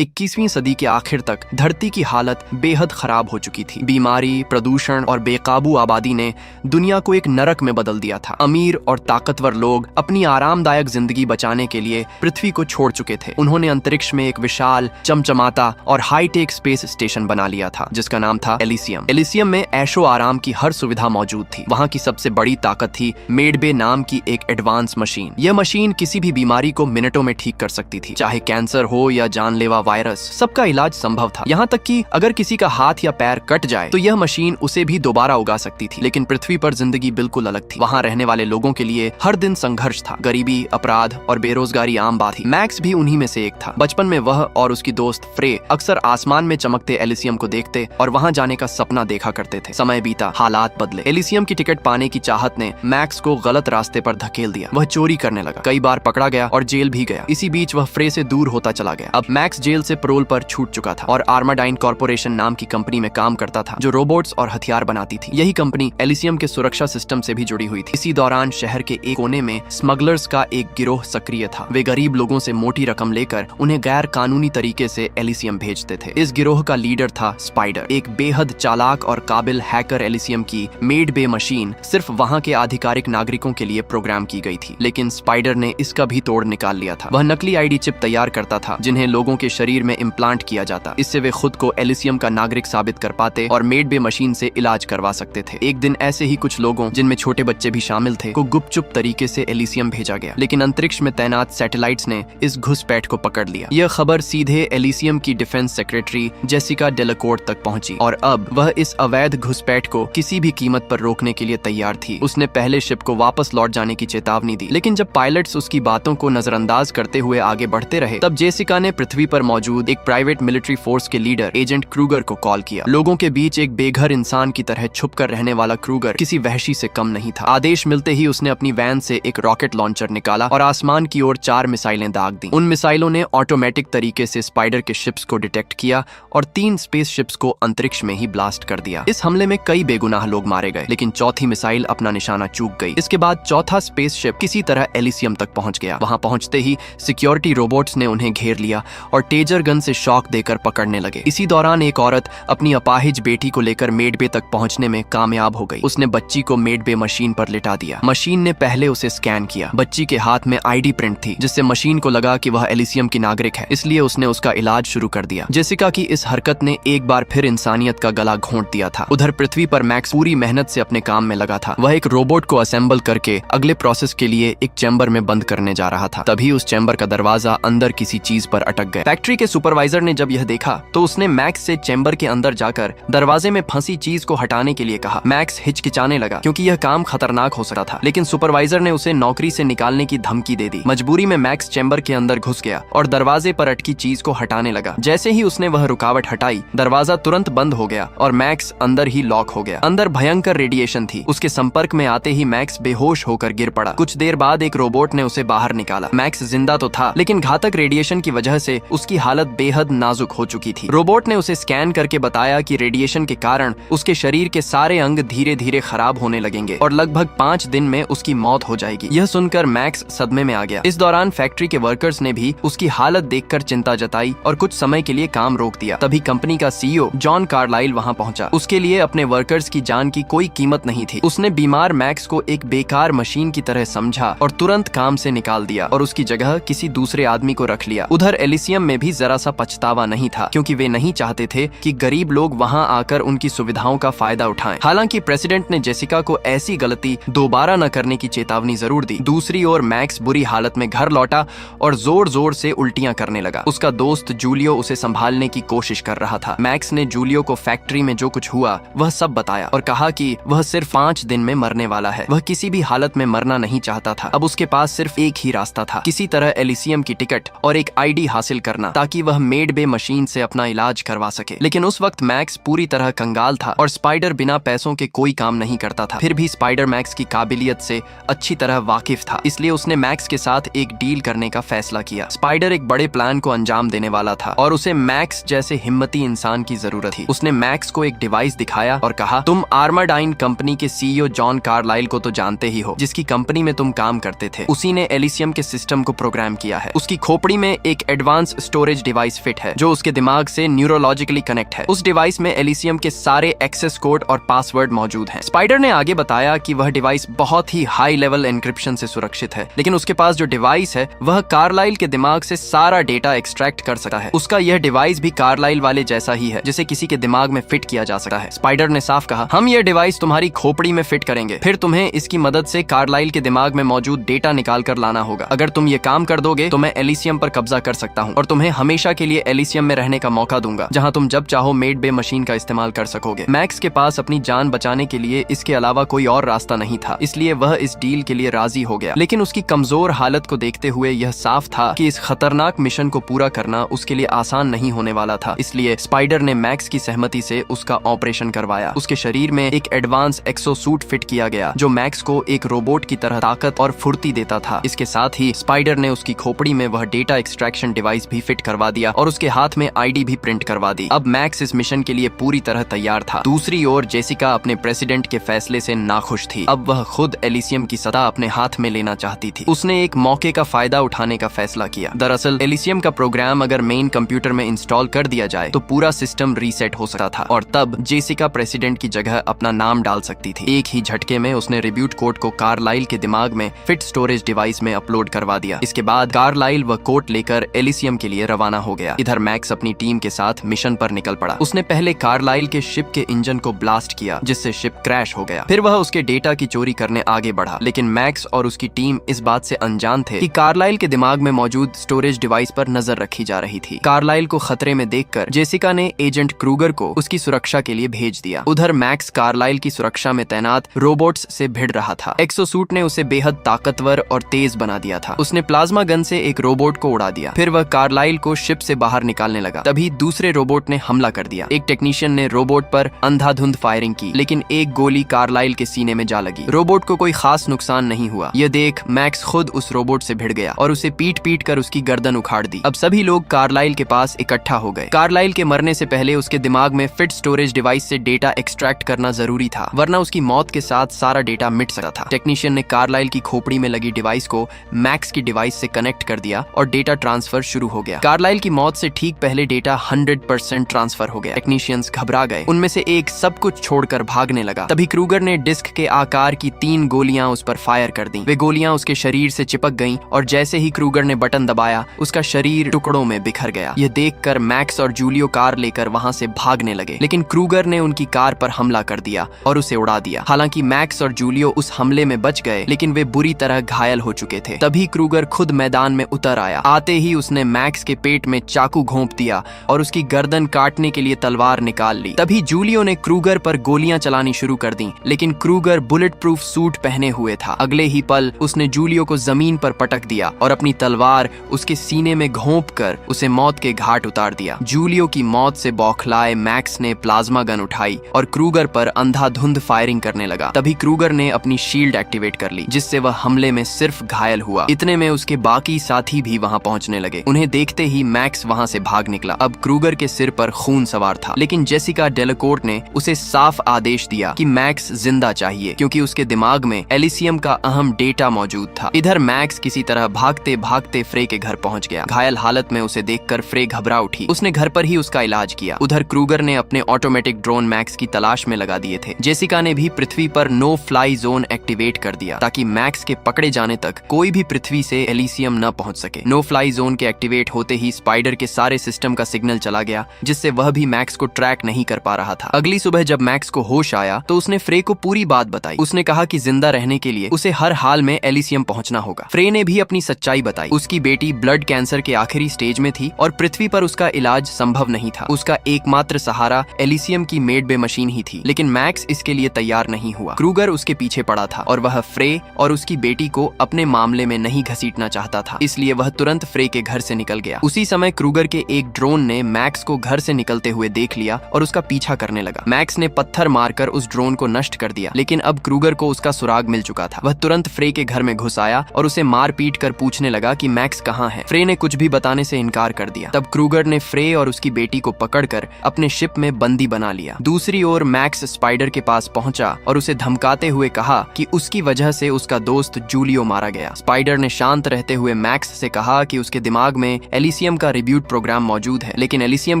21वीं सदी के आखिर तक धरती की हालत बेहद खराब हो चुकी थी। बीमारी, प्रदूषण और बेकाबू आबादी ने दुनिया को एक नरक में बदल दिया था। अमीर और ताकतवर लोग अपनी आरामदायक जिंदगी बचाने के लिए पृथ्वी को छोड़ चुके थे। उन्होंने अंतरिक्ष में एक विशाल, चमचमाता और हाईटेक स्पेस स्टेशन बना लिया था जिसका नाम था एलिसियम। एलिसियम में ऐशो आराम की हर सुविधा मौजूद थी। वहाँ की सबसे बड़ी ताकत थी मेडबे नाम की एक एडवांस मशीन। यह मशीन किसी भी बीमारी को मिनटों में ठीक कर सकती थी, चाहे कैंसर हो या जानलेवा वायरस, सबका इलाज संभव था। यहाँ तक कि अगर किसी का हाथ या पैर कट जाए तो यह मशीन उसे भी दोबारा उगा सकती थी। लेकिन पृथ्वी पर जिंदगी बिल्कुल अलग थी। वहाँ रहने वाले लोगों के लिए हर दिन संघर्ष था। गरीबी, अपराध और बेरोजगारी आम बात थी। मैक्स भी उन्हीं में से एक था। बचपन में वह और उसकी दोस्त फ्रे अक्सर आसमान में चमकते एलिसियम को देखते और वहाँ जाने का सपना देखा करते थे। समय बीता, हालात बदले। एलिसियम की टिकट पाने की चाहत ने मैक्स को गलत रास्ते पर धकेल दिया। वह चोरी करने लगा, कई बार पकड़ा गया और जेल भी गया। इसी बीच वह फ्रे से दूर होता चला गया। अब मैक्स जेल से पैरोल पर छूट चुका था और आर्माडाइन कॉर्पोरेशन नाम की कंपनी में काम करता था जो रोबोट्स और हथियार बनाती थी। यही कंपनी एलिसियम के सुरक्षा सिस्टम से भी जुड़ी हुई थी। इसी दौरान शहर के एक कोने में स्मगलर्स का एक गिरोह सक्रिय था। वे गरीब लोगों से मोटी रकम लेकर उन्हें गैर कानूनी तरीके से एलिसियम भेजते थे। इस गिरोह का लीडर था स्पाइडर, एक बेहद चालाक और काबिल हैकर। एलिसियम की मेडबे मशीन सिर्फ वहाँ के आधिकारिक नागरिकों के लिए प्रोग्राम की गई थी, लेकिन स्पाइडर ने इसका भी तोड़ निकाल लिया था। वह नकली आईडी चिप तैयार करता था जिन्हें लोगों के शरीर में इम्प्लांट किया जाता। इससे वे खुद को एलिसियम का नागरिक साबित कर पाते और मेडबे मशीन से इलाज करवा सकते थे। एक दिन ऐसे ही कुछ लोगों, जिनमें छोटे बच्चे भी शामिल थे, को गुपचुप तरीके से एलिसियम भेजा गया। लेकिन अंतरिक्ष में तैनात सैटेलाइट्स ने इस घुसपैठ को पकड़ लिया। यह खबर सीधे एलिसियम की डिफेंस सेक्रेटरी जेसिका डेलाकोर्ट तक पहुंची और अब वह इस अवैध घुसपैठ को किसी भी कीमत पर रोकने के लिए तैयार थी। उसने पहले शिप को वापस लौट जाने की चेतावनी दी, लेकिन जब पायलट्स उसकी बातों को नजरअंदाज करते हुए आगे बढ़ते रहे, तब जेसिका ने पृथ्वी पर मौजूद एक प्राइवेट मिलिट्री फोर्स के लीडर एजेंट क्रूगर को कॉल किया। लोगों के बीच एक बेघर इंसान की तरह छुपकर रहने वाला क्रूगर किसी वहशी से कम नहीं था। आदेश मिलते ही उसने अपनी वैन से एक रॉकेट लॉन्चर निकाला और आसमान की ओर 4 मिसाइलें दाग दी। उन मिसाइलों ने ऑटोमेटिक तरीके से स्पाइडर के शिप्स को डिटेक्ट किया और 3 स्पेस शिप्स को अंतरिक्ष में ही ब्लास्ट कर दिया। इस हमले में कई बेगुनाह लोग मारे गए, लेकिन चौथी मिसाइल अपना निशाना चूक गई। इसके बाद चौथा स्पेस शिप किसी तरह एलिसियम तक पहुंच गया। वहां पहुंचते ही सिक्योरिटी रोबोट्स ने उन्हें घेर लिया और टेजर गन से शॉक देकर पकड़ने लगे। इसी दौरान एक औरत अपनी अपाहिज बेटी को लेकर मेडबे तक पहुंचने में कामयाब हो गई। उसने बच्ची को मेडबे मशीन पर लिटा दिया। मशीन ने पहले उसे स्कैन किया। बच्ची के हाथ में आईडी प्रिंट थी, जिससे मशीन को लगा कि वह एलिसियम की नागरिक है, इसलिए उसने उसका इलाज शुरू कर दिया। जेसिका की इस हरकत ने एक बार फिर इंसानियत का गला घोंट दिया था। उधर पृथ्वी पर मैक्स पूरी मेहनत से अपने काम में लगा था। वह एक रोबोट को असेंबल करके अगले प्रोसेस के लिए एक चैम्बर में बंद करने जा रहा था। तभी उस चैम्बर का दरवाजा अंदर किसी चीज पर अटक गया। फैक्ट्री के सुपरवाइजर ने जब यह देखा तो उसने मैक्स से चैम्बर के अंदर जाकर दरवाजे में फंसी चीज को हटाने के लिए कहा। मैक्स हिचकिचाने लगा क्योंकि यह काम खतरनाक हो सकता था, लेकिन सुपरवाइजर ने उसे नौकरी से निकालने की धमकी दे दी। मजबूरी में मैक्स चैम्बर के अंदर घुस गया और दरवाजे पर अटकी चीज को हटाने लगा। जैसे ही उसने वह रुकावट हटाई, दरवाजा तुरंत बंद हो गया और मैक्स अंदर ही लॉक हो गया। अंदर भयंकर रेडिएशन थी। उसके संपर्क में आते ही मैक्स बेहोश होकर गिर पड़ा। कुछ देर बाद एक रोबोट ने उसे बाहर निकाला। मैक्स जिंदा तो था, लेकिन घातक रेडिएशन की वजह से उसकी हालत बेहद नाजुक हो चुकी थी। रोबोट ने उसे स्कैन करके बताया कि रेडिएशन के कारण उसके शरीर के सारे अंग धीरे धीरे खराब होने लगेंगे और लगभग 5 दिन में उसकी मौत हो जाएगी। यह सुनकर मैक्स सदमे में आ गया। इस दौरान फैक्ट्री के वर्कर्स ने भी उसकी हालत देखकर चिंता जताई और कुछ समय के लिए काम रोक दिया। तभी कंपनी का सीईओ जॉन कार्लाइल वहां पहुंचा। उसके लिए अपने वर्कर्स की जान की कोई कीमत नहीं थी। उसने बीमार मैक्स को एक बेकार मशीन की तरह समझा और तुरंत काम से निकाल दिया और उसकी जगह किसी दूसरे आदमी को रख लिया। उधर एलिसियम में भी जरा सा पछतावा नहीं था, क्योंकि वे नहीं चाहते थे कि गरीब लोग वहां आकर उनकी सुविधाओं का फायदा उठाएं। हालांकि प्रेसिडेंट ने जेसिका को ऐसी गलती दोबारा न करने की चेतावनी जरूर दी। दूसरी ओर मैक्स बुरी हालत में घर लौटा और जोर जोर से उल्टियां करने लगा। उसका दोस्त जूलियो उसे संभालने की कोशिश कर रहा था। मैक्स ने जूलियो को फैक्ट्री में जो कुछ हुआ वह सब बताया और कहा कि वह सिर्फ 5 दिन में मरने वाला है। वह किसी भी हालत में मरना नहीं चाहता था। अब उसके पास सिर्फ एक ही रास्ता था, किसी तरह एलिसियम की टिकट और एक आईडी हासिल करना, ताकि वह मेडबे मशीन से अपना इलाज करवा सके। लेकिन उस वक्त मैक्स पूरी तरह कंगाल था और स्पाइडर बिना पैसों के कोई काम नहीं करता था। फिर भी स्पाइडर मैक्स की काबिलियत से अच्छी तरह वाकिफ था, इसलिए उसने मैक्स के साथ एक डील करने का फैसला किया। स्पाइडर एक बड़े प्लान को अंजाम देने वाला था और उसे मैक्स जैसे हिम्मती इंसान की जरूरत थी। उसने मैक्स को एक डिवाइस दिखाया और कहा, तुम आर्माडाइन कंपनी के सीईओ जॉन कार्लाइल को तो जानते ही हो, जिसकी कंपनी में तुम काम करते थे। उसी ने एलिसियम के सिस्टम को प्रोग्राम किया है। उसकी खोपड़ी में एक advance storage storage device fit है जो उसके दिमाग से न्यूरोलॉजिकली कनेक्ट है। उस डिवाइस में एलिसियम के सारे एक्सेस कोड और पासवर्ड मौजूद हैं। स्पाइडर ने आगे बताया कि वह डिवाइस बहुत ही हाई लेवल एन्क्रिप्शन से सुरक्षित है, लेकिन उसके पास जो डिवाइस है वह कार्लाइल के दिमाग से सारा डेटा एक्सट्रैक्ट कर सकता है। उसका यह डिवाइस भी कार्लाइल वाले जैसा ही है, जिसे किसी के दिमाग में फिट किया जा सकता है। स्पाइडर ने साफ कहा, हम यह डिवाइस तुम्हारी खोपड़ी में फिट करेंगे, फिर तुम्हें इसकी मदद से कार्लाइल के दिमाग में मौजूद डेटा निकाल कर लाना होगा। अगर तुम ये काम कर दोगे तो मैं एलिसियम पर कब्जा कर सकता हूँ और तुम्हें हमेशा के लिए एलिसियम में रहने का मौका दूंगा, जहाँ तुम जब चाहो मेड बे मशीन का इस्तेमाल कर सकोगे। मैक्स के पास अपनी जान बचाने के लिए इसके अलावा कोई और रास्ता नहीं था, इसलिए वह इस डील के लिए राजी हो गया। लेकिन उसकी कमजोर हालत को देखते हुए यह साफ था कि इस खतरनाक मिशन को पूरा करना उसके लिए आसान नहीं होने वाला था। इसलिए स्पाइडर ने मैक्स की सहमति से उसका ऑपरेशन करवाया। उसके शरीर में एक एडवांस एक्सोसूट फिट किया गया जो मैक्स को एक रोबोट की तरह ताकत और फुर्ती देता था। इसके साथ ही स्पाइडर ने उसकी खोपड़ी में वह डेटा एक्सट्रैक्शन डिवाइस भी फिट करवा दिया और उसके हाथ में आईडी भी प्रिंट करवा दी। अब मैक्स इस मिशन के लिए पूरी तरह तैयार था। दूसरी ओर जेसिका अपने प्रेसिडेंट के फैसले से नाखुश थी। अब वह खुद एलिसियम की सत्ता अपने हाथ में लेना चाहती थी। उसने एक मौके का फायदा उठाने का फैसला किया। दरअसल एलिसियम का प्रोग्राम अगर मेन कंप्यूटर में इंस्टॉल कर दिया जाए तो पूरा सिस्टम रीसेट हो सकता था और तब जेसिका प्रेसिडेंट की जगह अपना नाम डाल सकती थी। एक ही झटके में उसने रिब्यूट कोड को कार्लाइल के दिमाग में फिट स्टोरेज डिवाइस में अपलोड करवा दिया। इसके बाद कार्लाइल वह कोड लेकर एलिसियम के लिए रवाना हो गया। इधर मैक्स अपनी टीम के साथ मिशन पर निकल पड़ा। उसने पहले कार्लाइल के शिप के इंजन को ब्लास्ट किया, जिससे शिप क्रैश हो गया। फिर वह उसके डेटा की चोरी करने आगे बढ़ा, लेकिन मैक्स और उसकी टीम इस बात से अनजान थे कि कार्लाइल के दिमाग में मौजूद स्टोरेज डिवाइस पर नजर रखी जा रही थी। कार्लाइल को खतरे में देखकर जेसिका ने एजेंट क्रूगर को उसकी सुरक्षा के लिए भेज दिया। उधर मैक्स कार्लाइल की सुरक्षा में तैनात रोबोट्स से भिड़ रहा था। एक्सोसूट ने उसे बेहद ताकतवर और तेज बना दिया था। उसने प्लाज्मा गन से एक रोबोट को उड़ा दिया। फिर वह कार्लाइल को शिप से बाहर निकालने लगा। तभी दूसरे रोबोट ने हमला कर दिया। एक टेक्नीशियन ने रोबोट पर अंधाधुंध फायरिंग की, लेकिन एक गोली कार्लाइल के सीने में जा लगी। रोबोट को कोई खास नुकसान नहीं हुआ। यह देख मैक्स खुद उस रोबोट से भिड़ गया और उसे पीट पीट कर उसकी गर्दन उखाड़ दी। अब सभी लोग कार्लाइल के पास इकट्ठा हो गए। कार्लाइल के मरने से पहले उसके दिमाग में फिट स्टोरेज डिवाइस से डेटा एक्सट्रैक्ट करना जरूरी था, वरना उसकी मौत के साथ सारा डेटा मिट सकता था। टेक्नीशियन ने कार्लाइल की खोपड़ी में लगी डिवाइस को मैक्स की डिवाइस से कनेक्ट कर दिया और डेटा ट्रांसफर शुरू हो गया। कार्लाइल की मौत से ठीक पहले डेटा 100% ट्रांसफर हो गया। टेक्नीशियंस घबरा गए। उनमें से एक सब कुछ छोड़कर भागने लगा। तभी क्रूगर ने डिस्क के आकार की 3 गोलियां उस पर फायर कर दी। वे गोलियां उसके शरीर से चिपक गईं और जैसे ही क्रूगर ने बटन दबाया उसका शरीर टुकड़ों में बिखर गया। यह देखकर मैक्स और जूलियो कार लेकर वहां से भागने लगे, लेकिन क्रूगर ने उनकी कार पर हमला कर दिया और उसे उड़ा दिया। हालांकि मैक्स और जूलियो उस हमले में बच गए, लेकिन वे बुरी तरह घायल हो चुके थे। तभी क्रूगर खुद मैदान में उतर आया। आते ही उसने मैक्स के पेट में चाकू घोंप दिया और उसकी गर्दन काटने के लिए तलवार निकाल ली। तभी जूलियो ने क्रूगर पर गोलियां चलानी शुरू कर दी, लेकिन क्रूगर बुलेट प्रूफ सूट पहने हुए था। अगले ही पल उसने जूलियो को जमीन पर पटक दिया और अपनी तलवार उसके सीने में घोंप कर उसे मौत के घाट उतार दिया। जूलियो की मौत से बौखलाए मैक्स ने प्लाज्मा गन उठाई और क्रूगर पर अंधाधुंध फायरिंग करने लगा। तभी क्रूगर ने अपनी शील्ड एक्टिवेट कर ली, जिससे वह हमले में सिर्फ घायल हुआ। इतने में उसके बाकी साथी भी वहां पहुंचने लगे। उन्हें देखते ही मैक्स वहां से भाग निकला। अब क्रूगर के सिर पर खून सवार था, लेकिन जेसिका डेलाकोर्ट ने उसे साफ आदेश दिया कि मैक्स जिंदा चाहिए, क्योंकि उसके दिमाग में एलिसियम का अहम डेटा मौजूद था। इधर मैक्स किसी तरह भागते भागते फ्रे के घर पहुंच गया। घायल हालत में उसे देखकर फ्रे घबरा उठी। उसने घर पर ही उसका इलाज किया। उधर क्रूगर ने अपने ऑटोमेटिक ड्रोन मैक्स की तलाश में लगा दिए थे। जेसिका ने भी पृथ्वी पर नो फ्लाई जोन एक्टिवेट कर दिया, ताकि मैक्स के पकड़े जाने तक कोई भी पृथ्वी से एलिसियम न पहुंच सके। नो फ्लाई जोन के एक्टिवेट होते ही स्पाइडर के सारे सिस्टम का सिग्नल चला गया, जिससे वह भी मैक्स को ट्रैक नहीं कर पा रहा था। अगली सुबह जब मैक्स को होश आया तो उसने फ्रे को पूरी बात बताई। उसने कहा कि जिंदा रहने के लिए उसे हर हाल में एलिसियम पहुंचना होगा। फ्रे ने भी अपनी सच्चाई बताई। उसकी बेटी ब्लड कैंसर के आखिरी स्टेज में थी और पृथ्वी पर उसका इलाज संभव नहीं था। उसका एकमात्र सहारा एलिसियम की मेड बे मशीन ही थी, लेकिन मैक्स इसके लिए तैयार नहीं हुआ। क्रूगर उसके पीछे पड़ा था और वह फ्रे और उसकी बेटी को अपने मामले में नहीं घसीटना चाहता था, इसलिए वह तुरंत फ्रे के घर से निकल गया। उसी समय क्रूगर के एक ड्रोन ने मैक्स को घर से निकलते हुए देख लिया और उसका पीछा करने लगा। मैक्स ने पत्थर मारकर उस ड्रोन को नष्ट कर दिया, लेकिन अब क्रूगर को उसका सुराग मिल चुका था। वह तुरंत फ्रे के घर में घुस आया और उसे मार पीट कर पूछने लगा कि मैक्स कहाँ है। फ्रे ने कुछ भी बताने से इनकार कर दिया। तब क्रूगर ने फ्रे और उसकी बेटी को पकड़कर अपने शिप में बंदी बना लिया। दूसरी ओर मैक्स स्पाइडर के पास पहुंचा और उसे धमकाते हुए कहा कि उसकी वजह से उसका दोस्त जूलियो मारा गया। स्पाइडर ने शांत रहते हुए मैक्स से कहा कि उसके दिमाग में एलिसियम का रिब्यूट प्रोग्राम मौजूद है, लेकिन एलिसियम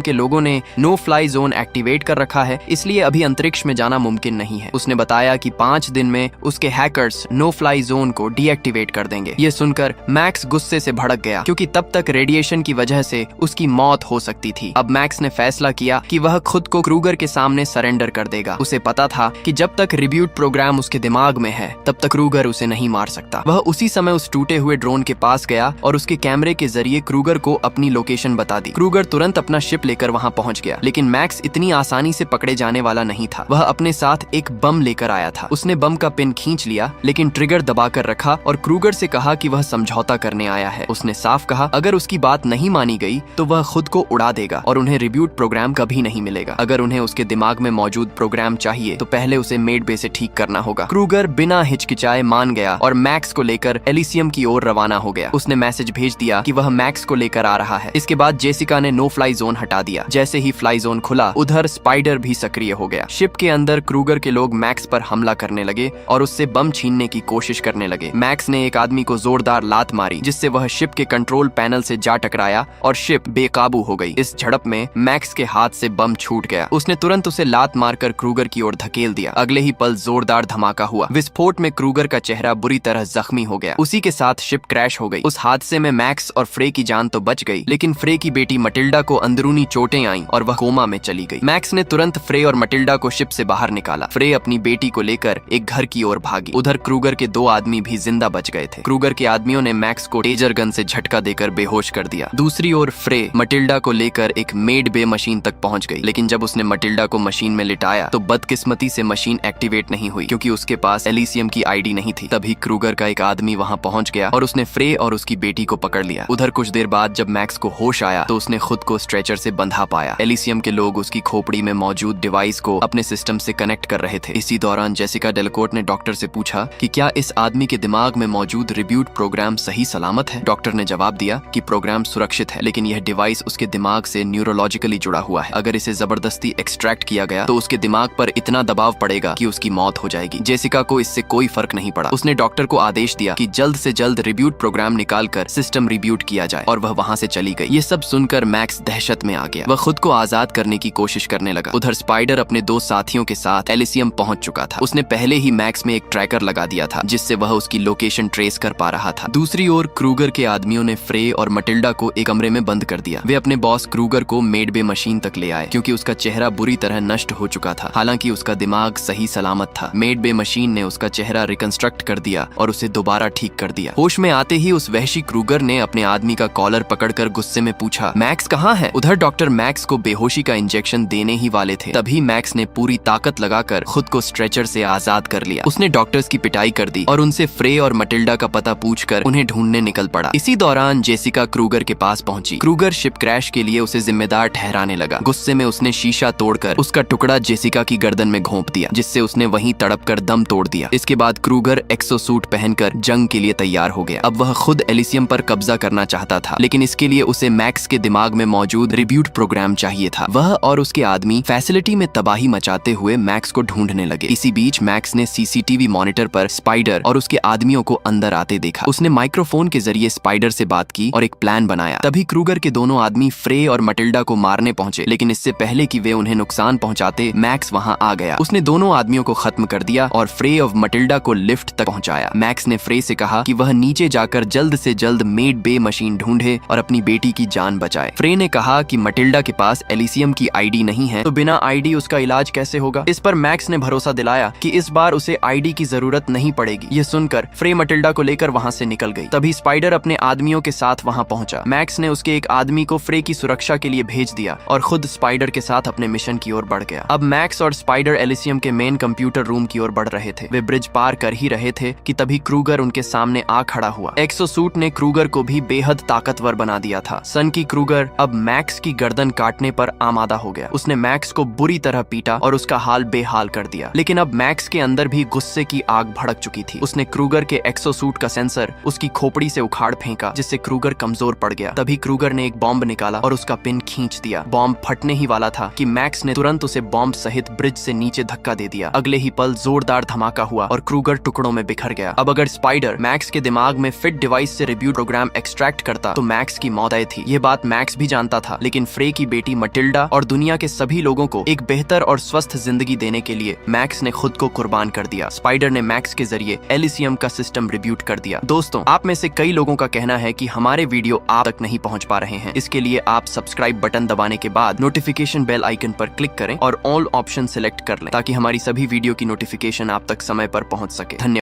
के लोगों ने नो फ्लाई जोन एक्टिवेट कर रखा है, इसलिए अभी अंतरिक्ष में जाना मुमकिन नहीं है। उसने बताया कि 5 दिन में उसके हैकर्स नो फ्लाई जोन को डीएक्टिवेट कर देंगे। ये सुनकर मैक्स गुस्से से भड़क गया, क्योंकि तब तक रेडिएशन की वजह से उसकी मौत हो सकती थी। अब मैक्स ने फैसला किया कि वह खुद को क्रूगर के सामने सरेंडर कर देगा। उसे पता था कि जब तक रिब्यूट प्रोग्राम उसके दिमाग में है तब तक क्रूगर उसे नहीं मार सकता। वह उसी समय उस टूटे हुए ड्रोन के पास गया और उसके कैमरे के जरिए क्रूगर को अपनी लोकेशन बता दी। क्रूगर तुरंत अपना शिप लेकर वहां पहुंच गया, लेकिन मैक्स इतनी आसानी से पकड़े जाने वाला नहीं था। वह अपने साथ एक बम लेकर आया था। उसने बम का पिन खींच लिया, लेकिन ट्रिगर दबाकर रखा और क्रूगर से कहा कि वह समझौता करने आया है। उसने साफ कहा अगर उसकी बात नहीं मानी गई तो वह खुद को उड़ा देगा और उन्हें रिब्यूट प्रोग्राम कभी नहीं मिलेगा। अगर उन्हें उसके दिमाग में मौजूद प्रोग्राम चाहिए तो पहले उसे मेड बे से ठीक करना होगा। क्रूगर बिना हिचकिचाए मान गया और मैक्स को लेकर एलिसियम की ओर रवाना हो गया। उसने मैसेज भेज दिया कि वह मैक्स को लेकर आ रहा है। इसके बाद जेसिका ने नो फ्लाई जोन हटा दिया। जैसे ही फ्लाई जोन खुला, उधर स्पाइडर भी सक्रिय हो गया। शिप के अंदर क्रूगर के लोग मैक्स पर हमला करने लगे और उससे बम छीनने की कोशिश करने लगे। मैक्स ने एक आदमी को जोरदार लात मारी, जिससे वह शिप के कंट्रोल पैनल से जा टकराया और शिप बेकाबू हो गई। इस झड़प में मैक्स के हाथ से बम छूट गया। उसने तुरंत उसे लात मारकर क्रूगर की ओर धकेल दिया। अगले ही पल जोरदार धमाका हुआ। विस्फोट में क्रूगर का चेहरा बुरी तरह जख्मी हो गया। उसी के साथ शिप क्रैश हो गई। उस हादसे में मैक्स और फ्रे की जान तो बच गई, लेकिन फ्रे की बेटी मटिल्डा को अंदरूनी चोटें आईं और वह कोमा में चली गई। मैक्स ने तुरंत फ्रे और मटिल्डा को शिप से बाहर निकाला। फ्रे अपनी बेटी को लेकर एक घर की ओर भागी। उधर क्रूगर के 2 आदमी भी जिंदा बच गए थे। क्रूगर के आदमियों ने मैक्स को टेजर गन से झटका देकर बेहोश कर दिया। दूसरी ओर फ्रे मटिल्डा को लेकर एक मेड बे मशीन तक पहुंच गई, लेकिन जब उसने मटिल्डा को मशीन में लिटाया तो बदकिस्मती से मशीन एक्टिवेट नहीं हुई, क्योंकि उसके पास एलिसियम की आईडी नहीं थी। तभी क्रूगर का एक आदमी वहां पहुंच गया और उसने फ्रे और उसकी बेटी को पकड़ लिया। उधर कुछ देर बाद जब मैक्स को होश आया तो उसने खुद को स्ट्रेचर से बंधा पाया। एलिसियम के लोग उसकी खोपड़ी में मौजूद डिवाइस को अपने सिस्टम से कनेक्ट कर रहे थे। इसी दौरान जेसिका डेलकोर्ट ने डॉक्टर से पूछा कि क्या इस आदमी के दिमाग में मौजूद रिब्यूट प्रोग्राम सही सलामत है। डॉक्टर ने जवाब दिया कि प्रोग्राम सुरक्षित है, लेकिन यह डिवाइस उसके दिमाग से न्यूरोलॉजिकली जुड़ा हुआ है। अगर इसे जबरदस्ती एक्सट्रैक्ट किया गया तो उसके दिमाग पर इतना दबाव पड़ेगा कि उसकी मौत हो जाएगी। जेसिका को इससे कोई फर्क नहीं पड़ा। उसने डॉक्टर को आदेश दिया कि जल्द से जल्द रिब्यूट प्रोग्राम निकालकर सिस्टम रिब्यूट किया जाए और वह वहां से चली गई। ये सब सुनकर मैक्स दहशत में आ गया। वह खुद को आजाद करने की कोशिश करने लगा। उधर स्पाइडर अपने 2 साथियों के साथ एलिसियम पहुंच चुका था। उसने पहले ही मैक्स में एक ट्रैकर लगा दिया था, जिससे वह उसकी लोकेशन ट्रेस कर पा रहा था। दूसरी ओर क्रूगर के आदमियों ने फ्रे और मटिल्डा को एक कमरे में बंद कर दिया। वे अपने बॉस क्रूगर को मेड बे मशीन तक ले आए, क्योंकि उसका चेहरा बुरी तरह नष्ट हो चुका था। हालांकि उसका दिमाग सही सलामत था। मेड बे मशीन ने उसका चेहरा रिकंस्ट्रक्ट कर दिया और उसे दोबारा ठीक कर दिया। होश में आते ही उस वहशी क्रूगर ने अपने आदमी का कॉलर पकड़कर गुस्से में पूछा, मैक्स कहाँ है? उधर डॉक्टर मैक्स को बेहोशी का इंजेक्शन देने ही वाले थे। तभी मैक्स ने पूरी ताकत लगाकर खुद को स्ट्रेचर से आजाद कर लिया। उसने डॉक्टर्स की पिटाई कर दी और उनसे फ्रे और मटिल्डा का पता पूछकर उन्हें ढूंढने निकल पड़ा। इसी दौरान जेसिका क्रूगर के पास पहुंची। क्रूगर शिप क्रैश के लिए उसे जिम्मेदार ठहराने लगा। गुस्से में उसने शीशा तोड़कर उसका टुकड़ा जेसिका की गर्दन में घोंप दिया, जिससे उसने वहीं तड़पकर दम तोड़ दिया। इसके बाद क्रूगर एक्सोसूट पहनकर जंग के लिए तैयार हो गया। अब वह खुद एलिसियम पर कब्जा करना चाहता था, लेकिन इसके लिए उसे मैक्स के दिमाग में मौजूद रिब्यूट प्रोग्राम चाहिए था। वह और उसके आदमी फैसिलिटी में तबाही मचाते हुए मैक्स को ढूंढने लगे। इसी बीच मैक्स ने सीसीटीवी मॉनिटर पर स्पाइडर और उसके आदमियों को अंदर आते देखा। उसने माइक्रोफोन के जरिए स्पाइडर से बात की और एक प्लान बनाया। तभी क्रूगर के दोनों आदमी फ्रे और मटिल्डा को मारने पहुंचे, लेकिन इससे पहले कि वे उन्हें नुकसान पहुंचाते मैक्स वहां आ गया। उसने दोनों आदमियों को खत्म कर दिया और फ्रे और मटिल्डा को लिफ्ट तक पहुंचाया। मैक्स ने फ्रे से कहा कि वह नीचे जाकर जल्द से जल्द मेड बे मशीन ढूंढे और अपनी बेटी की जान बचाए। फ्रे ने कहा कि मटिल्डा के पास एलिसियम की आईडी नहीं है, तो बिना आईडी उसका इलाज कैसे होगा। इस पर मैक्स ने भरोसा दिलाया कि इस बार उसे आईडी की जरूरत नहीं पड़ेगी। ये सुनकर फ्रे मटिल्डा को लेकर वहां से निकल गई। तभी स्पाइडर अपने आदमियों के साथ वहां पहुंचा। मैक्स ने उसके एक आदमी को फ्रे की सुरक्षा के लिए भेज दिया और खुद स्पाइडर के साथ अपने मिशन की ओर बढ़ गया। अब मैक्स और स्पाइडर एलिसियम के मेन कंप्यूटर रूम की ओर बढ़ रहे थे। वे ब्रिज पार कर ही रहे थे कि तभी क्रूगर उनके सामने आ खड़ा हुआ। एक्सोसूट ने क्रूगर को भी बेहद ताकतवर बना दिया था। सन की क्रूगर अब मैक्स की गर्दन काटने पर आमादा हो गया। उसने मैक्स को बुरी तरह पीटा और उसका हाल बेहाल कर दिया। लेकिन अब मैक्स के अंदर भी गुस्से की आग भड़क चुकी थी। उसने क्रूगर के एक्सोसूट का सेंसर उसकी खोपड़ी से उखाड़ फेंका, जिससे क्रूगर कमजोर पड़ गया। तभी क्रूगर ने एक बॉम्ब निकाला और उसका पिन खींच दिया। बॉम्ब फटने ही वाला था कि मैक्स ने तुरंत उसे बॉम्ब सहित ब्रिज से नीचे धक्का दे दिया। अगले ही पल जोरदार धमाका हुआ और क्रूगर टुकड़ों में बिखर गया। अब अगर स्पाइडर मैक्स के दिमाग में फिट डिवाइस से रिब्यूट प्रोग्राम एक्सट्रैक्ट करता तो मैक्स की मौत तय थी। ये बात मैक्स भी जानता था, लेकिन फ्रे की बेटी मटिल्डा और दुनिया के सभी लोगों को एक बेहतर और स्वस्थ जिंदगी देने के लिए मैक्स ने खुद को कुर्बान कर दिया। स्पाइडर ने मैक्स के जरिए एलिसियम का सिस्टम रिब्यूट कर दिया। दोस्तों, आप में से कई लोगों का कहना है कि हमारे वीडियो आप तक नहीं पहुंच पा रहे हैं। इसके लिए आप सब्सक्राइब बटन दबाने के बाद नोटिफिकेशन बेल आइकन पर क्लिक करें और ऑल ऑप्शन सिलेक्ट कर लें, ताकि हमारी सभी वीडियो की नोटिफिकेशन आप तक समय पर पहुंच सके। धन्यवाद।